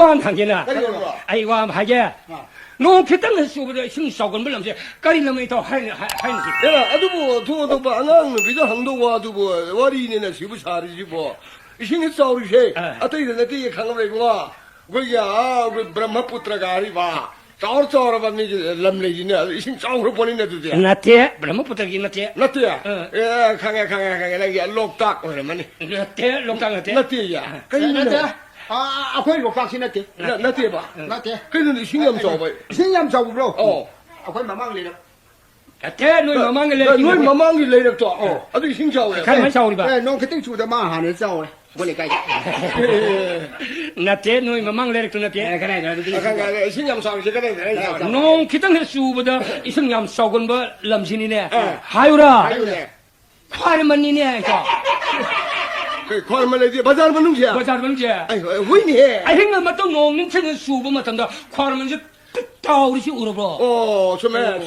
와 당기나. 그리고 아이고 하게. 농 기땅은 수보다 힘 썩은 물 넘지. 까리 넘이 더 하이는 내가 아두부 두어도 봐 안하는 비도 한도고 아두부 와리니네 시부 사리지 뭐 이신이 싸우리세 아따이는 띠에 강음래구나 그야 그 브라마푸트라가 아리바 싸우러 봤니 람레지네 이신 싸우러 보내네 두지 나태 브라마푸트기 나태. 나띠야 예 강해 나게 록딱 그러면니 나태 롱당 나태. 나띠야 나한테 아kwai lokak shi nake 나띠야 봐 nake 그래서 신경 써봐 신념 사고 bro akwai mamang le 나태 너희 마망을 내. 너희 마망이 레력도 아주 신기하네 가만 샤오리 봐. eh non ke ting chu da ma ha ne sao ko le kai 나태 너희 마망 내릭도 나태. 강강 신경 싸우지 그래 농 기땅은 수보다 이승ям 썩은 거 lâm 신이네. 하유라. 아유네 화르만이네 이거. 그 과르말레지 바자르만 농지야 그 사람 이제. 아이고 왜니 아 행은 맞다 농는 채는 수보 맞단다. 화르만 이제 따우리시 울어버. 좀 해.